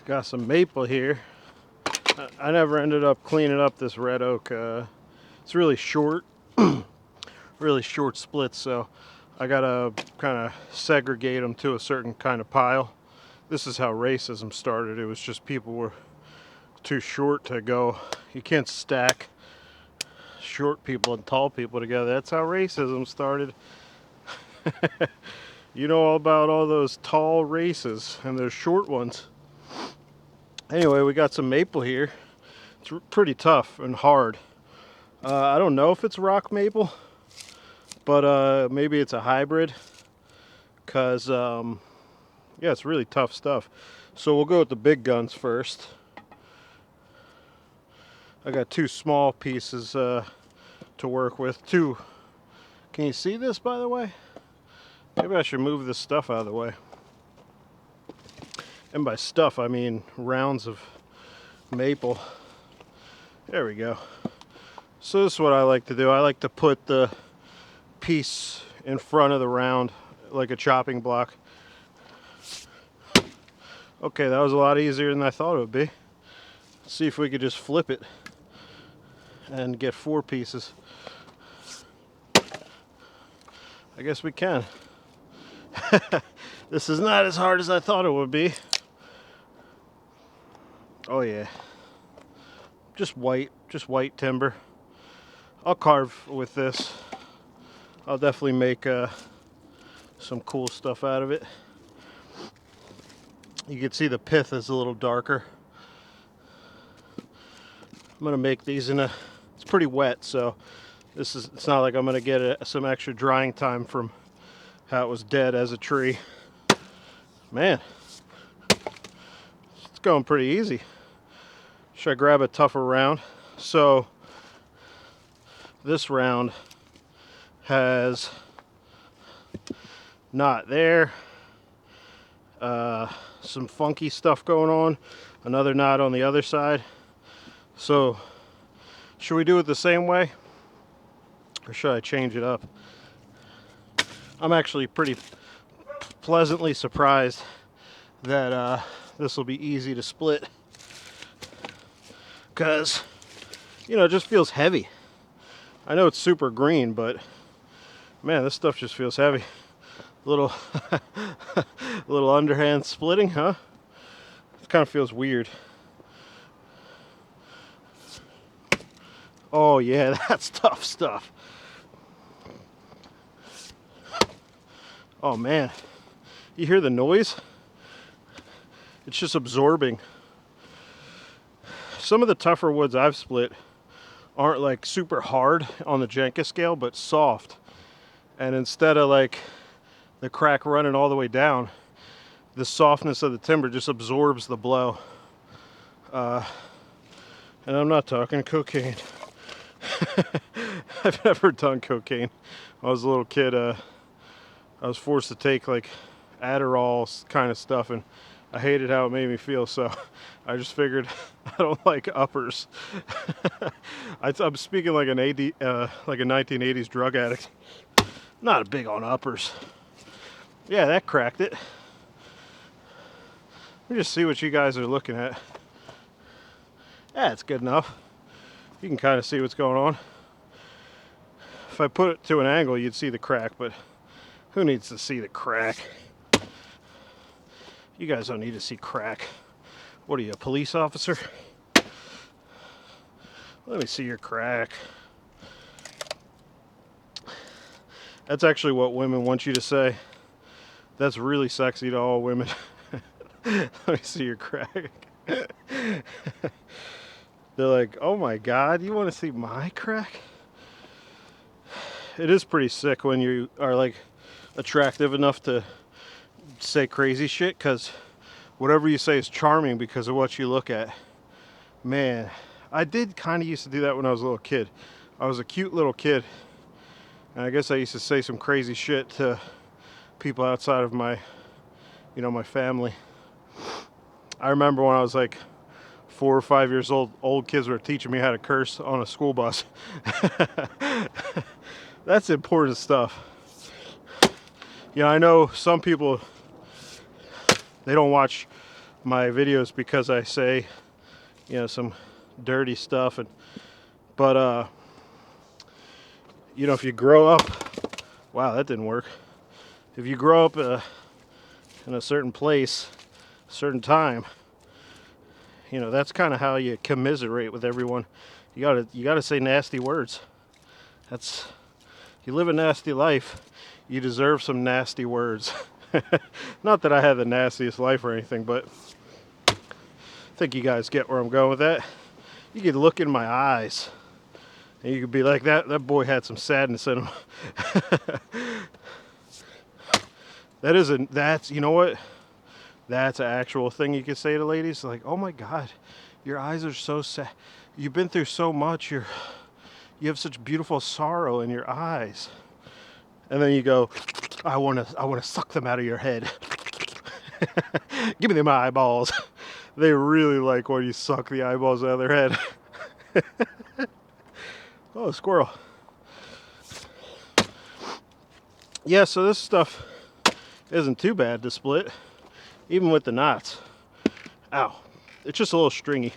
Got some maple here. I never ended up cleaning up this red oak. It's really short, really short splits, so I gotta kind of segregate them to a certain kind of pile. This is how racism started. It was just people were too short to go. You can't stack short people and tall people together. That's how racism started. You know all about all those tall races and those short ones. Anyway, we got some maple here. It's pretty tough and hard. I don't know if it's rock maple, but maybe it's a hybrid, because yeah, it's really tough stuff. So we'll go with the big guns first. I got two small pieces to work with. Two. Can you see this, by the way? Maybe I should move this stuff out of the way. And by stuff, I mean rounds of maple. There we go. So this is what I like to do. I like to put the piece in front of the round like a chopping block. Okay, that was a lot easier than I thought it would be. Let's see if we could just flip it and get 4 pieces. I guess we can. This is not as hard as I thought it would be. Oh yeah. Just white timber. I'll carve with this. I'll definitely make some cool stuff out of it. You can see the pith is a little darker. I'm gonna make these in it's pretty wet, so it's not like I'm gonna get some extra drying time from how it was dead as a tree. Man, it's going pretty easy. Should I grab a tougher round? So this round has knot there, some funky stuff going on, another knot on the other side. So should we do it the same way, or should I change it up? I'm actually pretty pleasantly surprised that this will be easy to split, because you know, it just feels heavy. I know it's super green, but man, this stuff just feels heavy. Little little underhand splitting, huh? It kind of feels weird. Oh yeah, that's tough stuff. Oh man, you hear the noise? It's just absorbing. Some of the tougher woods I've split aren't like super hard on the Jenga scale, but soft. And instead of like the crack running all the way down, the softness of the timber just absorbs the blow. And I'm not talking cocaine. I've never done cocaine. When I was a little kid, I was forced to take like Adderall kind of stuff, and I hated how it made me feel, so I just figured I don't like uppers. I'm speaking like an like a 1980s drug addict. Not big on uppers. Yeah, that cracked it. Let me just see what you guys are looking at. Yeah, it's good enough. You can kind of see what's going on. If I put it to an angle, you'd see the crack, but who needs to see the crack? You guys don't need to see crack. What are you, a police officer? Let me see your crack. That's actually what women want you to say. That's really sexy to all women. Let me see your crack. They're like, oh my God, you want to see my crack? It is pretty sick when you are like attractive enough to say crazy shit, because whatever you say is charming because of what you look at. Man, I did kind of used to do that when I was a little kid. I was a cute little kid, and I guess I used to say some crazy shit to people outside of my, you know, my family. I remember when I was like 4 or 5 years old kids were teaching me how to curse on a school bus. That's important stuff. You know, I know some people, they don't watch my videos because I say, you know, some dirty stuff. But you know, if you grow up, wow, that didn't work. If you grow up in a certain place, a certain time, you know, that's kind of how you commiserate with everyone. You gotta say nasty words. That's, you live a nasty life, you deserve some nasty words. Not that I have the nastiest life or anything, but I think you guys get where I'm going with that. You could look in my eyes and you could be like, that boy had some sadness in him. That's, you know what? That's an actual thing you could say to ladies. Like, oh my God, your eyes are so sad. You've been through so much. You have such beautiful sorrow in your eyes. And then you go, I wanna suck them out of your head. Give me them eyeballs. They really like when you suck the eyeballs out of their head. Oh, a squirrel. Yeah, so this stuff isn't too bad to split, even with the knots. Ow. It's just a little stringy.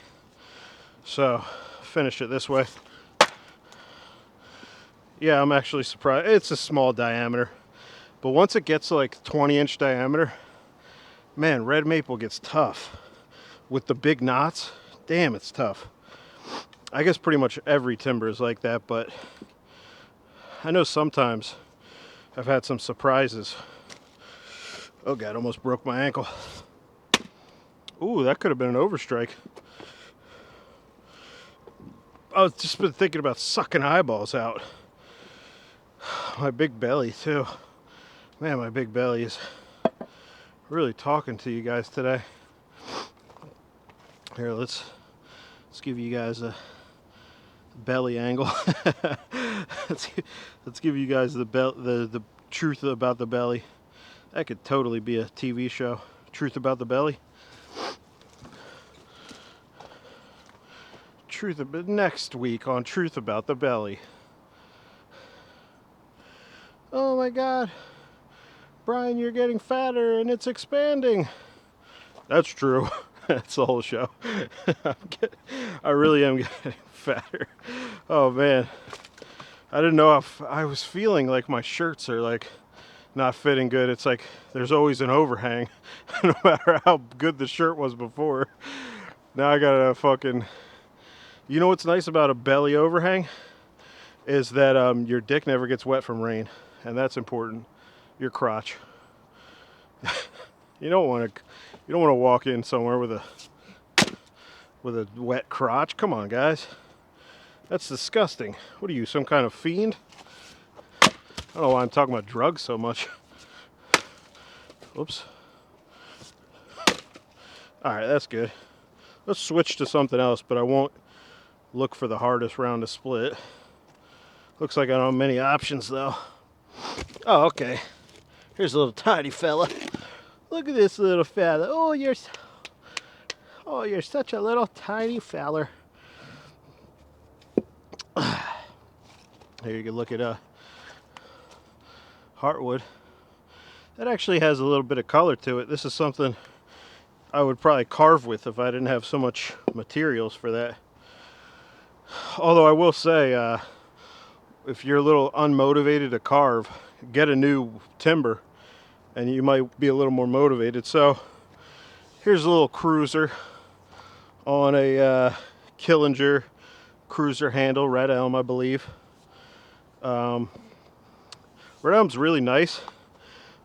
So, finish it this way. Yeah, I'm actually surprised. It's a small diameter. But once it gets to like 20-inch diameter, man, red maple gets tough. With the big knots, damn, it's tough. I guess pretty much every timber is like that, but I know sometimes I've had some surprises. Oh God, almost broke my ankle. Ooh, that could have been an overstrike. I've just been thinking about sucking eyeballs out. My big belly too. Man, my big belly is really talking to you guys today. Here, let's give you guys a belly angle. let's give you guys the truth about the belly. That could totally be a TV show. Truth about the belly. Next week on Truth About the Belly. Oh my God, Brian, you're getting fatter and it's expanding. That's true. That's the whole show. I really am getting fatter. Oh man, I didn't know if I was feeling like my shirts are like not fitting good. It's like there's always an overhang, no matter how good the shirt was before. Now I gotta fucking. You know what's nice about a belly overhang is that your dick never gets wet from rain, and that's important. Your crotch. You don't want to walk in somewhere with a wet crotch. Come on, guys. That's disgusting. What are you, some kind of fiend? I don't know why I'm talking about drugs so much. Oops. All right, that's good. Let's switch to something else, but I won't look for the hardest round to split. Looks like I don't have many options though. Oh, okay. Here's a little tiny fella. Look at this little fella. Oh, you're such a little tiny feller. Here you can look at Heartwood. That actually has a little bit of color to it. This is something I would probably carve with if I didn't have so much materials for that. Although I will say, if you're a little unmotivated to carve, get a new timber and you might be a little more motivated. So here's a little cruiser on a Killinger cruiser handle, red elm, I believe. Red elm's really nice,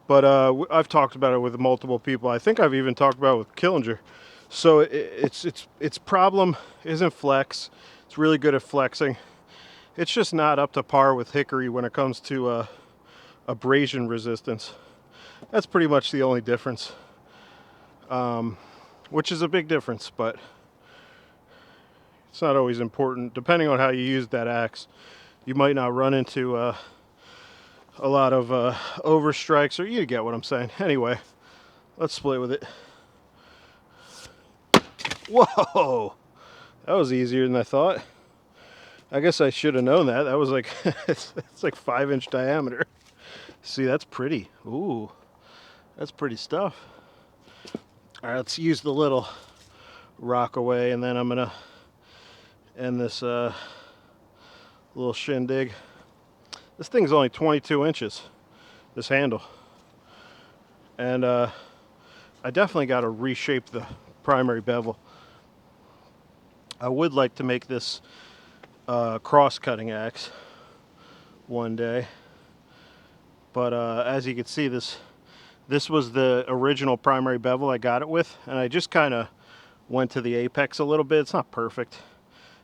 but I've talked about it with multiple people. I think I've even talked about it with Killinger. So its problem isn't flex. It's really good at flexing. It's just not up to par with hickory when it comes to abrasion resistance. That's pretty much the only difference, which is a big difference, but it's not always important. Depending on how you use that axe, you might not run into a lot of overstrikes, or you get what I'm saying. Anyway, let's split with it. Whoa! That was easier than I thought. I guess I should have known that. That was like, it's like 5-inch diameter. See, that's pretty. Ooh, that's pretty stuff. All right, let's use the little rock away, and then I'm gonna end this little shindig. This thing's only 22 inches, this handle. And I definitely got to reshape the primary bevel. I would like to make this cross-cutting axe one day. But as you can see, this was the original primary bevel I got it with, and I just kind of went to the apex a little bit. It's not perfect.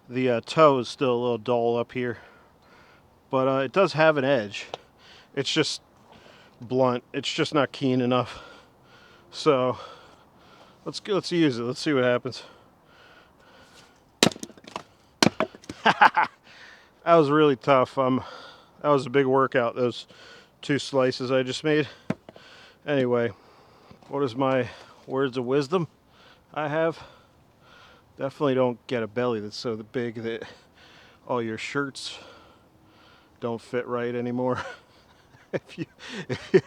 The toe is still a little dull up here, but it does have an edge. It's just blunt. It's just not keen enough. So let's use it. Let's see what happens. That was really tough. That was a big workout, those 2 slices I just made. Anyway, what is my words of wisdom I have? Definitely don't get a belly that's so big that all your shirts don't fit right anymore. if you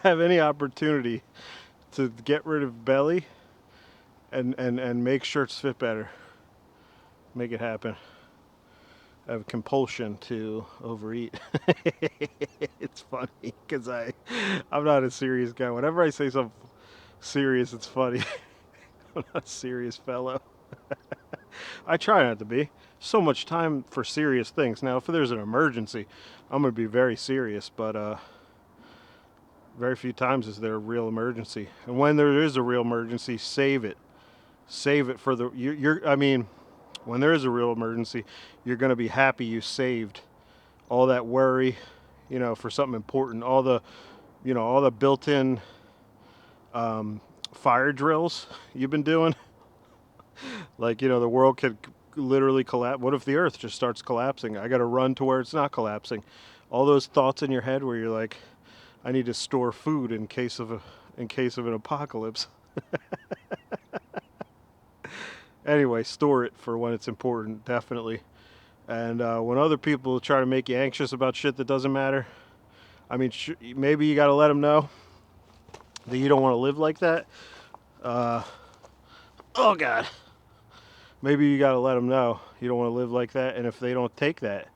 have any opportunity to get rid of belly and make shirts fit better, make it happen. I have a compulsion to overeat. It's funny because I'm not a serious guy. Whenever I say something serious, it's funny. I'm not a serious fellow. I try not to be. So much time for serious things. Now, if there's an emergency, I'm going to be very serious, but very few times is there a real emergency. And when there is a real emergency, save it. Save it for the... I mean, when there is a real emergency, you're going to be happy you saved all that worry, you know, for something important. All the, you know, all the built-in fire drills you've been doing. Like, you know, the world could literally collapse. What if the earth just starts collapsing? I got to run to where it's not collapsing. All those thoughts in your head where you're like, I need to store food in case of an apocalypse. Anyway, store it for when it's important, definitely. And when other people try to make you anxious about shit that doesn't matter, I mean, maybe you got to let them know that you don't want to live like that. Oh, God. Maybe you got to let them know you don't want to live like that. And if they don't take that,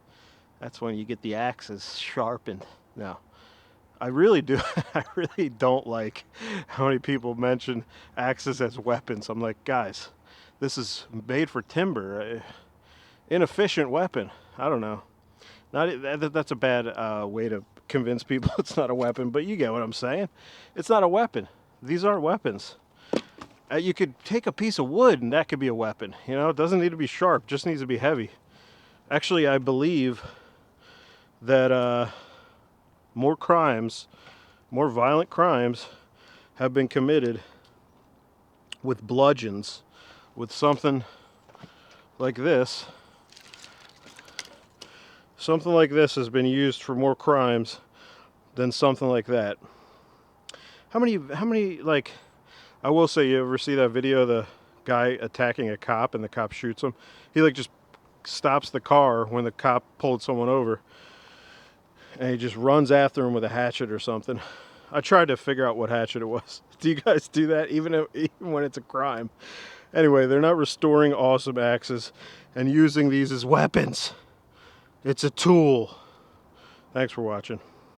that's when you get the axes sharpened. No. I really do. I really don't like how many people mention axes as weapons. I'm like, guys, this is made for timber. Inefficient weapon. I don't know. That's a bad way to convince people it's not a weapon, but you get what I'm saying. It's not a weapon. These aren't weapons. You could take a piece of wood and that could be a weapon. You know, it doesn't need to be sharp. Just needs to be heavy. Actually, I believe that more violent crimes have been committed with bludgeons, with something like this. Something like this has been used for more crimes than something like that. How many, like, I will say, you ever see that video of the guy attacking a cop and the cop shoots him? He, like, just stops the car when the cop pulled someone over, and he just runs after him with a hatchet or something. I tried to figure out what hatchet it was. Do you guys do that even when it's a crime? Anyway, they're not restoring awesome axes and using these as weapons. It's a tool. Thanks for watching.